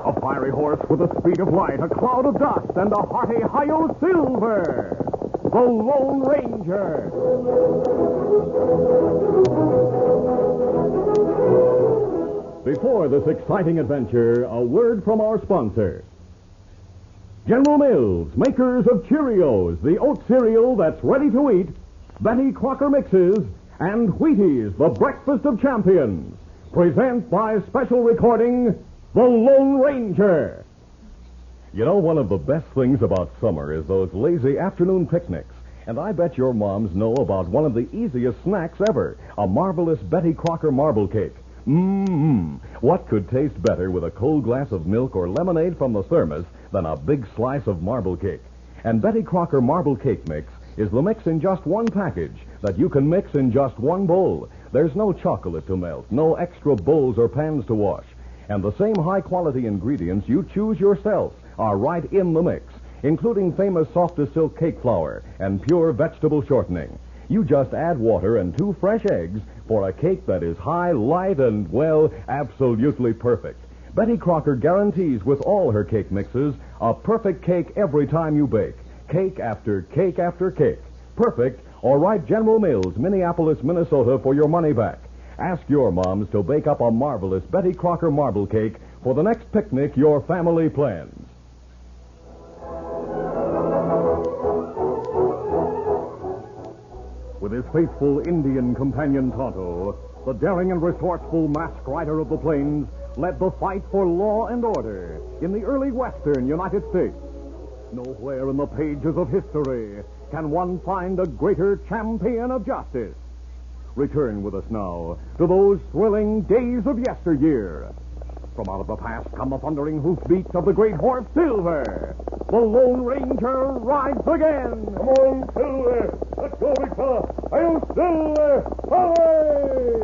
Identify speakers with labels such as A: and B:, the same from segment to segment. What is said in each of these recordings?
A: A fiery horse with the speed of light, a cloud of dust, and a hearty Hi-Yo Silver, the Lone Ranger. Before this exciting adventure, a word from our sponsor. General Mills, makers of Cheerios, the oat cereal that's ready to eat, Betty Crocker Mixes, and Wheaties, the breakfast of champions, present by special recording, The Lone Ranger. You know, one of the best things about summer is those lazy afternoon picnics. And I bet your moms know about one of the easiest snacks ever, a marvelous Betty Crocker marble cake. What could taste better with a cold glass of milk or lemonade from the thermos than a big slice of marble cake? And Betty Crocker marble cake mix is the mix in just one package that you can mix in just one bowl. There's no chocolate to melt, no extra bowls or pans to wash. And the same high-quality ingredients you choose yourself are right in the mix, including famous soft-as-silk cake flour and pure vegetable shortening. You just add water and 2 fresh eggs for a cake that is high, light, and, well, absolutely perfect. Betty Crocker guarantees with all her cake mixes a perfect cake every time you bake. Cake after cake after cake. Perfect, or write General Mills, Minneapolis, Minnesota for your money back. Ask your moms to bake up a marvelous Betty Crocker marble cake for the next picnic your family plans. With his faithful Indian companion Tonto, the daring and resourceful masked rider of the plains led the fight for law and order in the early western United States. Nowhere in the pages of history can one find a greater champion of justice. Return with us now to those thrilling days of yesteryear. From out of the past come the thundering hoofbeats of the great horse Silver. The Lone Ranger rides again. Come on, Silver. Let's go, big fella. Hi-yo, Silver. Hooray!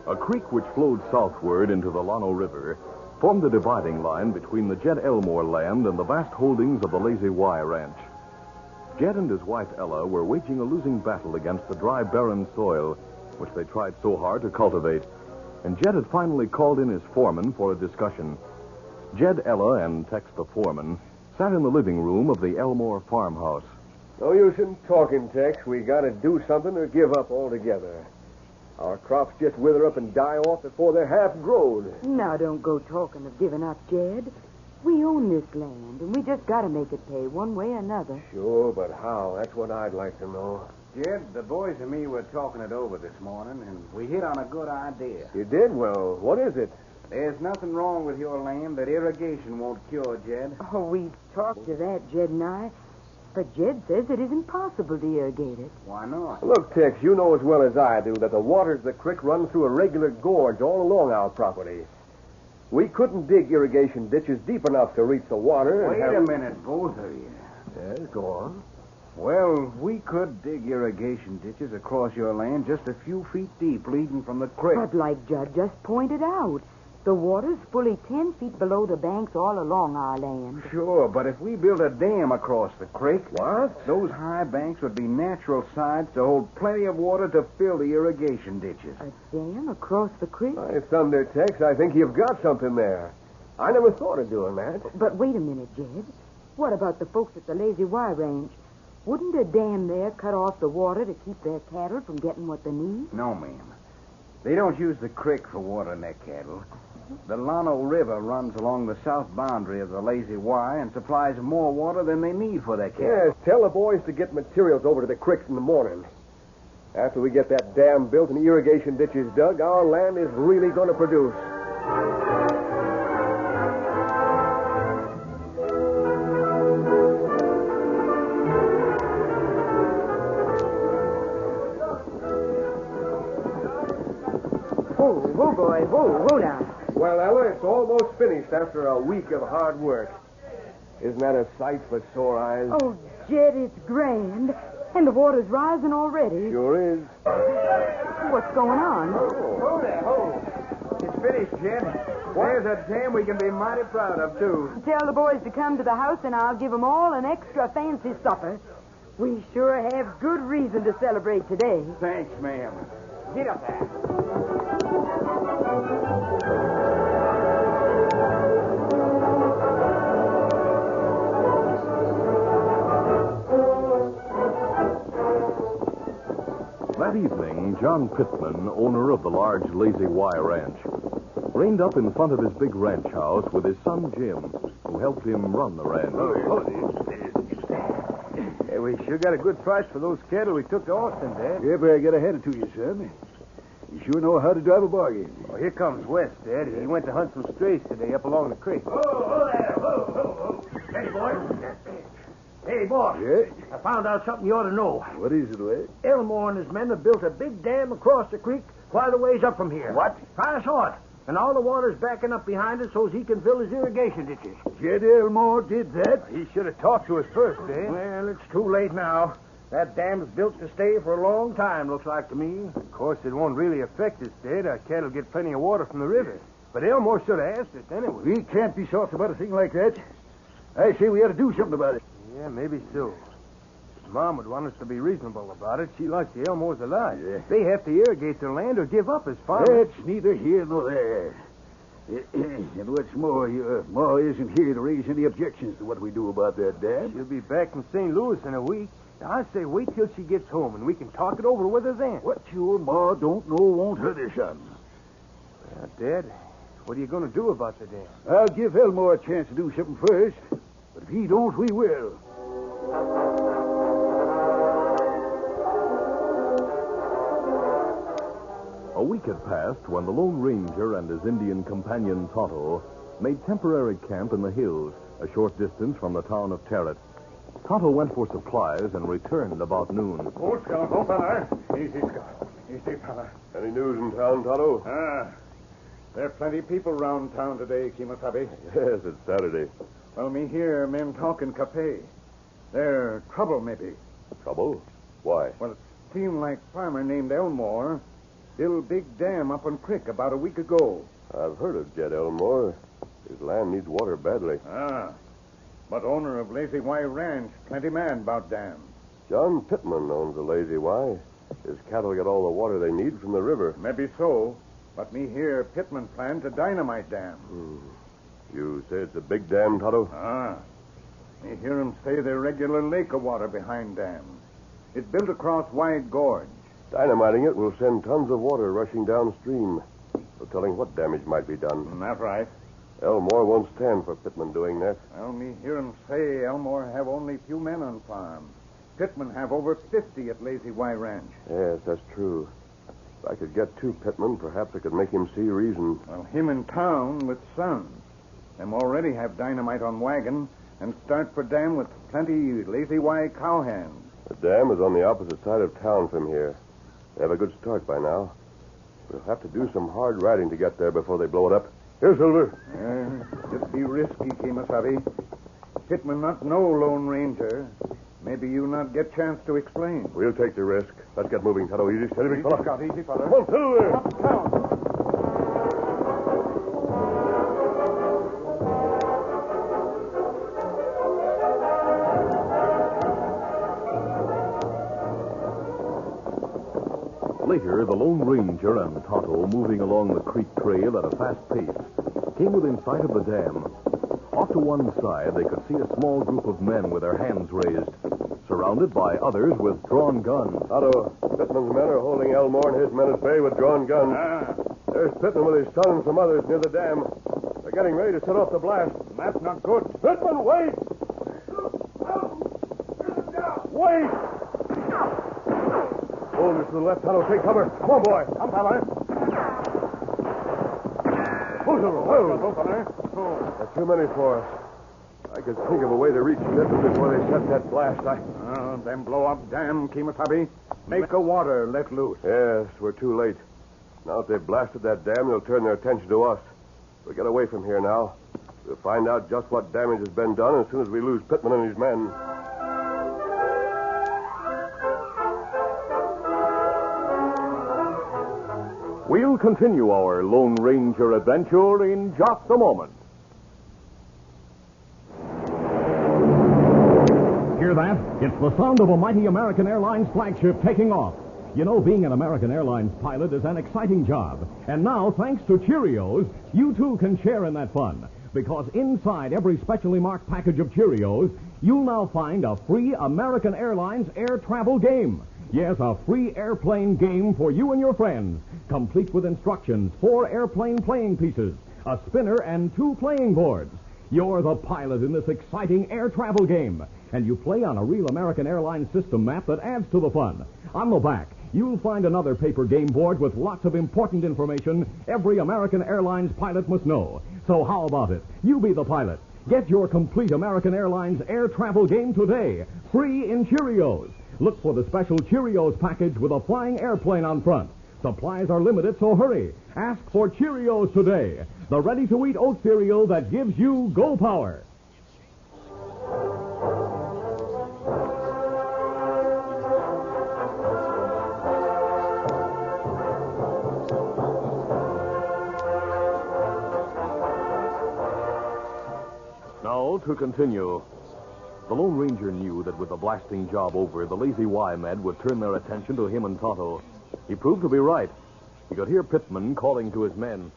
A: A creek which flowed southward into the Llano River formed the dividing line between the Jed Elmore land and the vast holdings of the Lazy Y Ranch. Jed and his wife Ella were waging a losing battle against the dry, barren soil which they tried so hard to cultivate, and Jed had finally called in his foreman for a discussion. Jed, Ella, and Tex the foreman sat in the living room of the Elmore farmhouse.
B: No use in talking, Tex. We gotta do something or give up altogether. Our crops just wither up and die off before they're half grown.
C: Now, don't go talking of giving up, Jed. We own this land, and we just got to make it pay one way or another.
B: Sure, but how? That's what I'd like to know.
D: Jed, the boys and me were talking it over this morning, and we hit on a good idea.
B: You did? Well, what is it?
D: There's nothing wrong with your land that irrigation won't cure, Jed.
C: Oh, we talked to that, Jed and I. But Jed says it isn't possible to irrigate it.
D: Why not?
B: Look, Tex, you know as well as I do that the waters of the creek run through a regular gorge all along our property. We couldn't dig irrigation ditches deep enough to reach the water.
D: Wait a minute, both of you.
B: Yes, go on.
D: Well, we could dig irrigation ditches across your land just a few feet deep, leading from the creek.
C: But like Judd just pointed out, the water's fully 10 feet below the banks all along our land.
D: Sure, but if we built a dam across the creek...
B: What?
D: Those high banks would be natural sides to hold plenty of water to fill the irrigation ditches.
C: A dam across the creek?
B: By thunder, Tex, I think you've got something there. I never thought of doing that.
C: But wait a minute, Jed. What about the folks at the Lazy Y Ranch? Wouldn't a dam there cut off the water to keep their cattle from getting what they need?
D: No, ma'am. They don't use the creek for watering their cattle. The Llano River runs along the south boundary of the Lazy Y and supplies more water than they need for their cattle.
B: Yes, tell the boys to get materials over to the creeks in the morning. After we get that dam built and the irrigation ditches dug, our land is really going to produce.
C: Whoa, boy, whoa now.
B: Well, Ella, it's almost finished after a week of hard work. Isn't that a sight for sore eyes?
C: Oh, Jed, it's grand. And And the water's rising already.
B: Sure is.
C: What's going on?
D: Hold there, hold. It's finished, Jed. There's a dam we can be mighty proud of, too.
C: Tell the boys to come to the house, and I'll give them all an extra fancy supper. We sure have good reason to celebrate today.
D: Thanks, ma'am. Get up there.
A: That evening, John Pittman, owner of the large Lazy Y ranch, reined up in front of his big ranch house with his son Jim, who helped him run the ranch.
D: Hey, we sure got a good price for those cattle we took to Austin, Dad.
E: Yeah, but I gotta hand it to you, son. You sure know how to drive a bargain.
D: Oh, here comes West, Dad. He went to hunt some strays today up along the creek.
F: Oh, there. Whoa. Hey, boy. Hey, boss.
E: Yeah?
F: I found out something you ought to know.
E: What is it, lad?
F: Elmore and his men have built a big dam across the creek quite a ways up from here.
E: What?
F: I saw it. And all the water's backing up behind it so's he can fill his irrigation ditches.
E: Jed Elmore did that?
D: He should have talked to us first, Dad.
F: Well, it's too late now. That dam's built to stay for a long time, looks like to me.
D: Of course, it won't really affect us, Dad. Our cattle get plenty of water from the river. But Elmore should have asked us anyway.
E: We can't be soft about a thing like that. I say we ought to do something about it.
D: Yeah, maybe so. Mom would want us to be reasonable about it. She likes the Elmores alive.
E: Yeah.
D: They have to irrigate their land or give up as farmers.
E: That's neither here nor there. And what's more, your Ma isn't here to raise any objections to what we do about that dam.
D: She'll be back in St. Louis in a week. Now, I say wait till she gets home and we can talk it over with her then.
E: What your Ma don't know won't hurt her, son.
D: Dad, what are you going to do about the dam?
E: I'll give Elmore a chance to do something first. But if he don't, we will.
A: A week had passed when the Lone Ranger and his Indian companion Tonto made temporary camp in the hills a short distance from the town of Terret. Tonto went for supplies and returned about noon.
F: Oh, Scout, oh, fella. Easy, Scout. Easy, fella.
B: Any news in town, Tonto?
F: There are plenty of people around town today, Kimasabi.
B: Yes, it's Saturday.
F: Well, me hear men talking Capet. They're trouble, maybe.
B: Trouble? Why?
F: Well, it seemed like farmer named Elmore built big dam up on creek about a week ago.
B: I've heard of Jed Elmore. His land needs water badly.
F: But owner of Lazy Y Ranch, plenty mad about dam.
B: John Pittman owns the Lazy Y. His cattle get all the water they need from the river.
F: Maybe so, but me hear Pittman plan to dynamite dam.
B: You say it's a big dam, Tonto?
F: Me hear him say there's a regular lake of water behind dam. It's built across Wide Gorge.
B: Dynamiting it will send tons of water rushing downstream. No telling what damage might be done.
F: That's right.
B: Elmore won't stand for Pittman doing that.
F: Well, me hear him say Elmore have only few men on farm. Pittman have over 50 at Lazy Y Ranch.
B: Yes, that's true. If I could get to Pittman, perhaps I could make him see reason.
F: Well, him in town with sons. Them already have dynamite on wagon and start for dam with plenty Lazy Y cowhands.
B: The dam is on the opposite side of town from here. They have a good start by now. We'll have to do some hard riding to get there before they blow it up. Here, Silver.
F: It be risky, Kimasabi. Pittman not know Lone Ranger. Maybe you not get chance to explain.
B: We'll take the risk. Let's get moving, Tonto. Easy, steady, big fella.
F: Scott, easy, fella.
B: Come on, Silver.
F: Uptown.
A: Later, the Lone Ranger and Tonto, moving along the creek trail at a fast pace, came within sight of the dam. Off to one side, they could see a small group of men with their hands raised, surrounded by others with drawn guns.
B: Tonto, Pittman's men are holding Elmore and his men at bay with drawn guns. There's Pittman with his son and some others near the dam. They're getting ready to set off the blast.
F: That's not good.
B: Pittman, wait! Wait! Oh, this to the left, Tonto. Take cover. Come on, boy.
F: Come, fella.
B: That's too many for us. I could think of a way to reach Pittman before they set that blast.
F: Them blow up dam, Kimasabi. Make the water let loose.
B: Yes, we're too late. Now that they've blasted that dam, they'll turn their attention to us. We'll get away from here now. We'll find out just what damage has been done as soon as we lose Pittman and his men.
A: We'll continue our Lone Ranger adventure in just a moment. Hear that? It's the sound of a mighty American Airlines flagship taking off. You know, being an American Airlines pilot is an exciting job. And now, thanks to Cheerios, you too can share in that fun. Because inside every specially marked package of Cheerios, you'll now find a free American Airlines air travel game. Yes, a free airplane game for you and your friends, complete with instructions, 4 airplane playing pieces, a spinner, and 2 playing boards. You're the pilot in this exciting air travel game, and you play on a real American Airlines system map that adds to the fun. On the back, you'll find another paper game board with lots of important information every American Airlines pilot must know. So how about it? You be the pilot. Get your complete American Airlines air travel game today, free in Cheerios. Look for the special Cheerios package with a flying airplane on front. Supplies are limited, so hurry. Ask for Cheerios today, the ready-to-eat oat cereal that gives you go power. Now, to continue. The Lone Ranger knew that with the blasting job over, the Lazy Y men would turn their attention to him and Tonto. He proved to be right. He could hear Pittman calling to his men.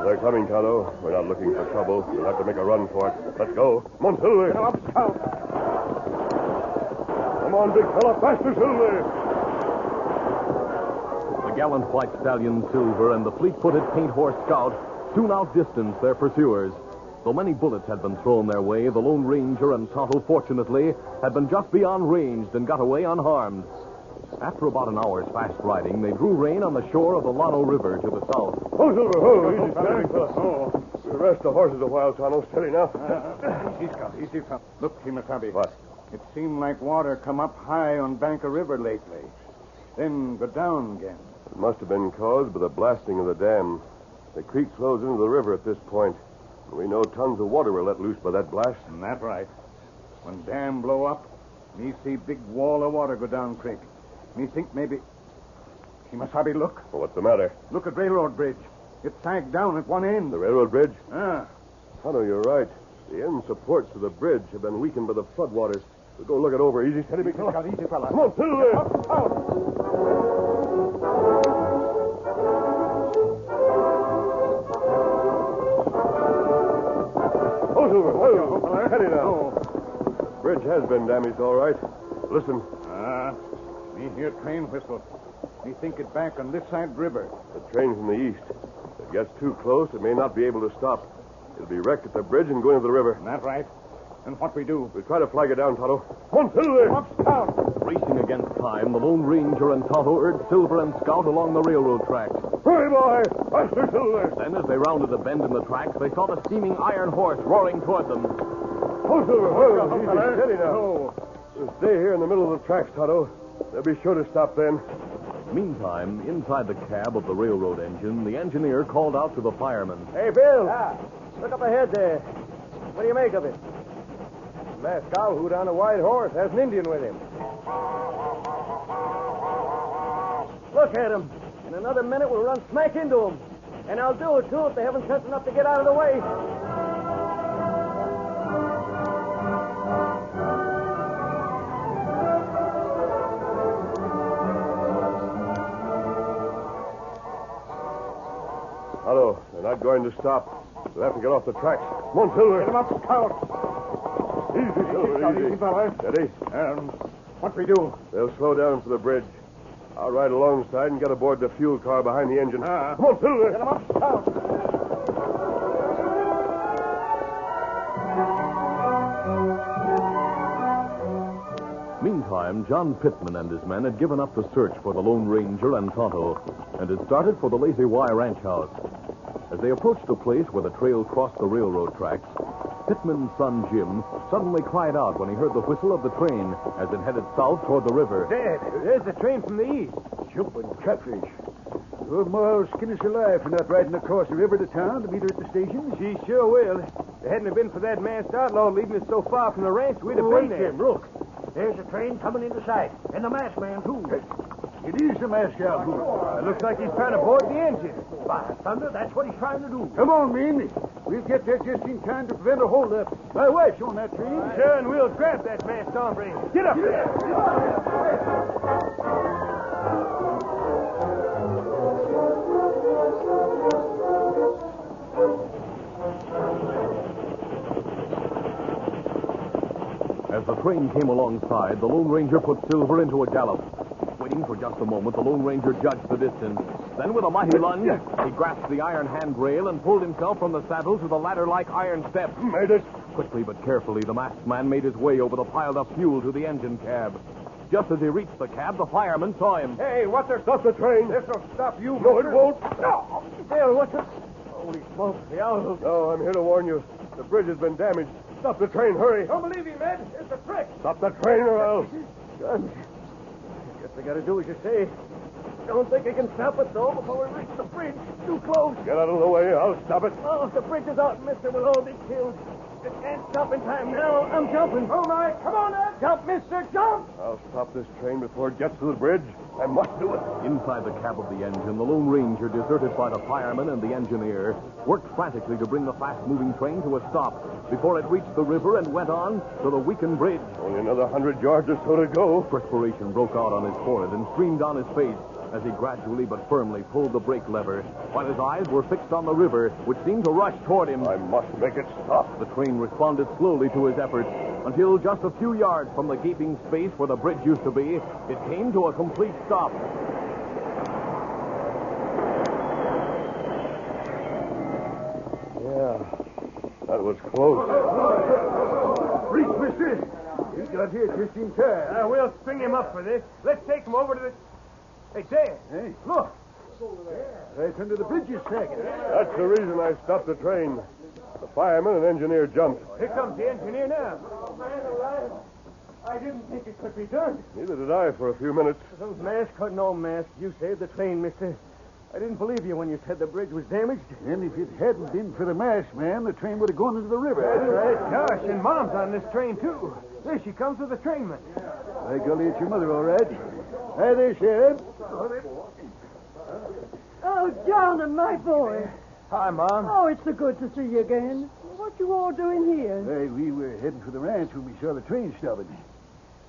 B: They're coming, Tonto. We're not looking for trouble. We'll have to make a run for it. Let's go. Come on, Silver. Come on, big fella. Faster, Silver.
A: The gallant white stallion Silver and the fleet-footed paint horse Scout soon outdistanced their pursuers. Though many bullets had been thrown their way, the Lone Ranger and Tonto, fortunately, had been just beyond range and got away unharmed. After about an hour's fast riding, they drew rein on the shore of the Llano River to the south.
B: Oh, Silver. Oh, easy, steady, fella. Oh. We'll rest the horses a while, Tonto. Steady now.
F: Easy, Scout. Easy, Scout. Look, Kimasabi.
B: What?
F: It seemed like water come up high on bank of river lately. Then go down again.
B: It must have been caused by the blasting of the dam. The creek flows into the river at this point. We know tons of water were let loose by that blast.
F: And that's right. When dam blow up, me see big wall of water go down creek. Me think maybe... Kimasabi, look.
B: Well, what's the matter?
F: Look at railroad bridge. It sagged down at one end.
B: The railroad bridge?
F: Ah.
B: Tonto, you're right. The end supports of the bridge have been weakened by the floodwaters. We'll go look it over. Easy, steady, big fella.
F: Easy, fella.
B: Come on, Silver. Oh, Silver. Oh, steady now. Bridge has been damaged, all right. Listen.
F: Me hear train whistle. Me think it back on this side river.
B: The train's in the east. If it gets too close, it may not be able to stop. It'll be wrecked at the bridge and go into the river.
F: That's right. And what we do?
B: We'll try to flag it down, Tonto. Come on, Silver.
F: Come up, Scout.
A: Racing against time, the Lone Ranger and Tonto urged Silver and Scout along the railroad tracks.
B: Hurry, boy. Faster, Silver.
A: Then, as they rounded a bend in the tracks, they saw the steaming iron horse roaring toward them.
B: Oh, Silver. Oh, easy, steady now. We'll stay here in the middle of the tracks, Tonto. They'll be sure to stop then.
A: Meantime, inside the cab of the railroad engine, the engineer called out to the fireman.
G: Hey, Bill. Look up ahead there. What do you make of it? Masked cowhoot on a white horse has an Indian with him. Look at him. In another minute, we'll run smack into him. And I'll do it, too, if they haven't sense enough to get out of the way.
B: Tonto, they're not going to stop. We'll have to get off the tracks. Come on, Silver.
F: Get him up, Scout.
B: Easy, Silver,
F: Easy, fella.
B: Steady.
F: What we do?
B: They'll slow down for the bridge. I'll ride alongside and get aboard the fuel car behind the engine. Come on, Silver.
F: Get him up, Scout.
A: Meantime, John Pittman and his men had given up the search for the Lone Ranger and Tonto and had started for the Lazy Y ranch house. As they approached the place where the trail crossed the railroad tracks, Pittman's son Jim suddenly cried out when he heard the whistle of the train as it headed south toward the river.
G: There's the train from the east.
E: Jumping catfish. Well, Ma's skin us alive for not riding across the river to town to meet her at the station.
G: She sure will. If it hadn't have been for that masked outlaw leading us so far from the ranch, we'd have been there.
E: Jim, look.
G: There's the train coming into sight. And the masked man, too.
E: It is the masked out.
G: It looks like he's trying to board the engine. By thunder, that's what he's trying to do.
E: Come on, men. We'll get there just in time to prevent a holdup. My wife's on that train.
G: Sure, and we'll grab that masked hombre. Get up there.
A: As the train came alongside, the Lone Ranger put Silver into a gallop. Waiting for just a moment, the Lone Ranger judged the distance. Then, with a mighty lunge, he grasped the iron handrail and pulled himself from the saddle to the ladder-like iron steps.
B: Made it.
A: Quickly but carefully, the masked man made his way over the piled-up fuel to the engine cab. Just as he reached the cab, the fireman saw him.
G: Hey, what's the...
B: Stop the train.
G: This'll stop you.
B: No, it won't.
G: No. Bill, what's the... Holy smokes, the owl.
B: No, I'm here to warn you. The bridge has been damaged. Stop the train, hurry.
G: Don't believe you, Ned. It's a trick.
B: Stop the train or else.
G: Guns. Guess I gotta do as you say. Don't think I can stop it, though, before we reach the bridge. Too close.
B: Get out of the way. I'll stop it.
G: Oh, if the bridge is out, mister, we'll all be killed. It can't stop in time now. I'm jumping. Oh, my. Come on, Ned. Jump, mister. Jump.
B: I'll stop this train before it gets to the bridge. I must do it.
A: Inside the cab of the engine, the Lone Ranger, deserted by the fireman and the engineer, worked frantically to bring the fast-moving train to a stop before it reached the river and went on to the weakened bridge.
B: Only another 100 yards or so to go.
A: Perspiration broke out on his forehead and streamed down his face as he gradually but firmly pulled the brake lever, while his eyes were fixed on the river, which seemed to rush toward him.
B: I must make it stop.
A: The train responded slowly to his efforts until just a few yards from the gaping space where the bridge used to be, it came to a complete stop.
B: Yeah, that was close.
E: Reach, mister. You got here just in time.
G: We'll string him up for this. Let's take him over to the... Hey, Dad.
E: Hey,
G: Look.
E: right under the bridge is sagging.
B: That's the reason I stopped the train. The fireman and engineer jumped.
G: Here comes the engineer now. Oh, man, alive. I didn't think it could be done.
B: Neither did I for a few minutes.
G: Those masks or no masks, you saved the train, mister. I didn't believe you when you said the bridge was damaged.
E: And if it hadn't been for the masked man, the train would have gone into the river.
G: That's right. Gosh, and Mom's on this train, too. There she comes with the trainman.
E: By golly, it's your mother, all right. Hi there, Sheriff.
H: Oh, John and my boy.
G: Hi, Mom.
H: Oh, it's so good to see you again. What you all doing here?
E: Hey, we were heading for the ranch when we saw the train stopping.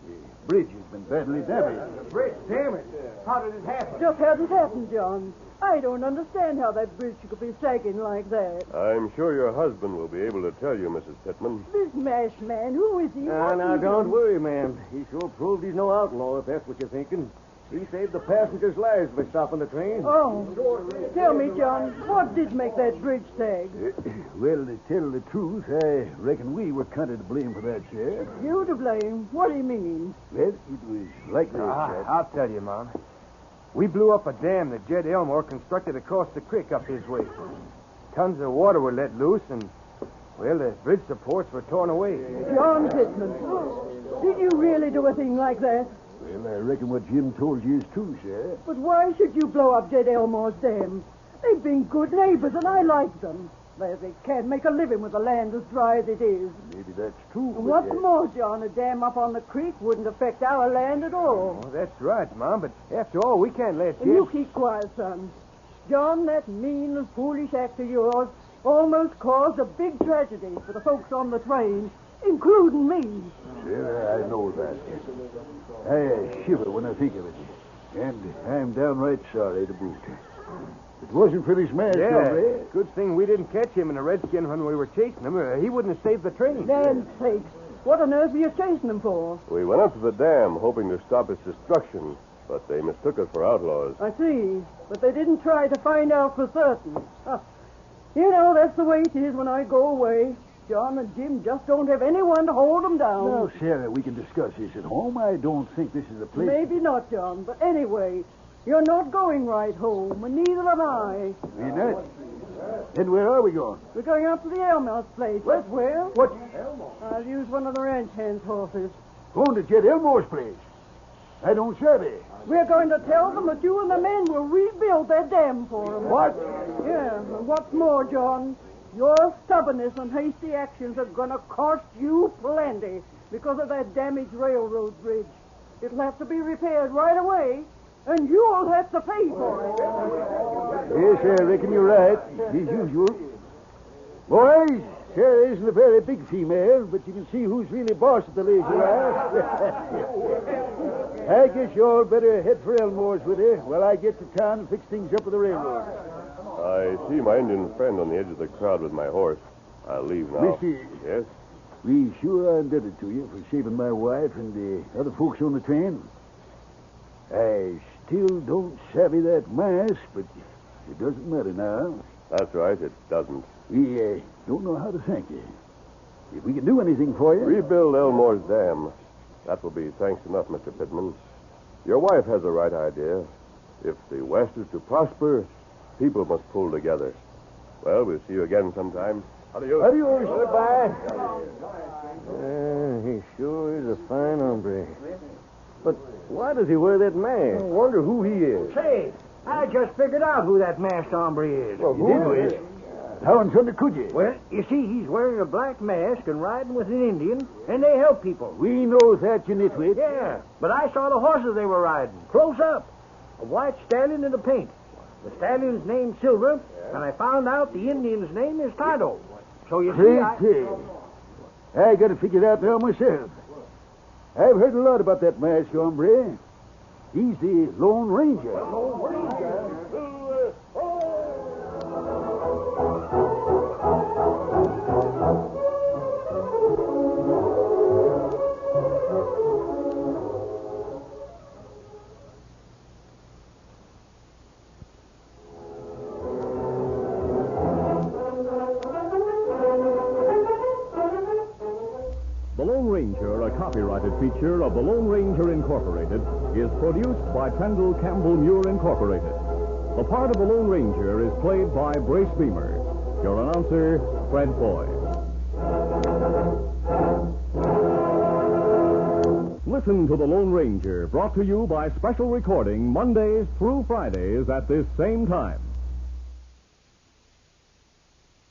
E: The bridge has been badly damaged.
G: The bridge damaged. How did it happen?
H: Just hasn't happened, John. I don't understand how that bridge could be sagging like that.
B: I'm sure your husband will be able to tell you, Mrs. Pittman.
H: This masked man, who is he?
G: Now, don't worry, ma'am. He sure proved he's no outlaw, if that's what you're thinking. He saved the passengers' lives by stopping the train.
H: Oh, tell me, John, what did make that bridge sag?
E: Well, to tell the truth, I reckon we were kind of to blame for that, Sheriff.
H: You to blame? What do you mean?
E: Well, it was like this,
G: I'll tell you, Mom. We blew up a dam that Jed Elmore constructed across the creek up his way. Tons of water were let loose, and, well, the bridge supports were torn away.
H: John Pittman, did you really do a thing like that?
E: Well, I reckon what Jim told you is true, Sheriff.
H: But why should you blow up Jed Elmore's dam? They've been good neighbors, and I like them. They can't make a living with the land as dry as it is.
E: Maybe that's true.
H: And what's more, John, a dam up on the creek wouldn't affect our land at all.
G: Oh, that's right, Mom, but after all, we can't let
H: And you keep quiet, son. John, that mean and foolish act of yours almost caused a big tragedy for the folks on the train, including me.
E: Yeah, I know that. I shiver when I think of it. And I'm downright sorry to boot. If it wasn't for this man,
G: Good thing we didn't catch him in a redskin when we were chasing him. He wouldn't have saved the train.
H: Land's sakes. What on earth were you chasing him for?
B: We went up to the dam hoping to stop its destruction, but they mistook us for outlaws.
H: I see. But they didn't try to find out for certain. You know, that's the way it is when I go away. John and Jim just don't have anyone to hold them down.
E: Now, Sarah, we can discuss this at home. I don't think this is the place.
H: Maybe not, John. But anyway, you're not going right home, and neither am I.
E: We're not? Then where are we going?
H: We're going up to the Elmore's place.
E: What?
H: Where?
E: What?
H: I'll use one of the ranch hand's horses.
E: Going to Jed Elmore's place. I don't savvy.
H: We're going to tell them that you and the men will rebuild their dam for them.
E: What?
H: Yeah, and what's more, John, your stubbornness and hasty actions are going to cost you plenty. because of that damaged railroad bridge. It'll have to be repaired right away, and you'll have to pay for it.
E: Yes, I reckon you're right, as usual. Boys, Sarah isn't a very big female, but you can see who's really boss at the Lazy Y. I guess you all better head for Elmore's with her while I get to town and fix things up with the railroad.
I: I see my Indian friend on the edge of the crowd with my horse. I'll leave now.
E: Mister,
I: Yes?
E: we sure are indebted to you for saving my wife and the other folks on the train. I still don't savvy that mask, but it doesn't matter now.
I: That's right, it doesn't.
E: We don't know how to thank you. If we can do anything for you...
I: Rebuild Elmore's dam. That will be thanks enough, Mr. Pittman. Your wife has the right idea. If the West is to prosper, people must pull together. Well, we'll see you again sometime. Adios.
E: Adios.
B: Goodbye. He sure is a fine hombre. But why does he wear that mask? I wonder who he is.
D: Say, I just figured out who that masked hombre is.
B: Well, who is?
E: How in thunder could you?
D: Well, you see, he's wearing a black mask and riding with an Indian, and they help people.
E: We know that, you nitwit.
D: Yeah, but I saw the horses they were riding, close up. A white stallion and a paint. The stallion's name's Silver, and I found out the Indian's name is Tonto. So you see,
E: I got to figure it out now myself. I've heard a lot about that masked hombre. He's the Lone Ranger.
A: The Lone Ranger, a copyrighted feature of the Lone Ranger Incorporated, is produced by Pendle Campbell Muir Incorporated. The part of the Lone Ranger is played by Brace Beamer. Your announcer, Fred Foy. Listen to The Lone Ranger, brought to you by special recording Mondays through Fridays at this same time.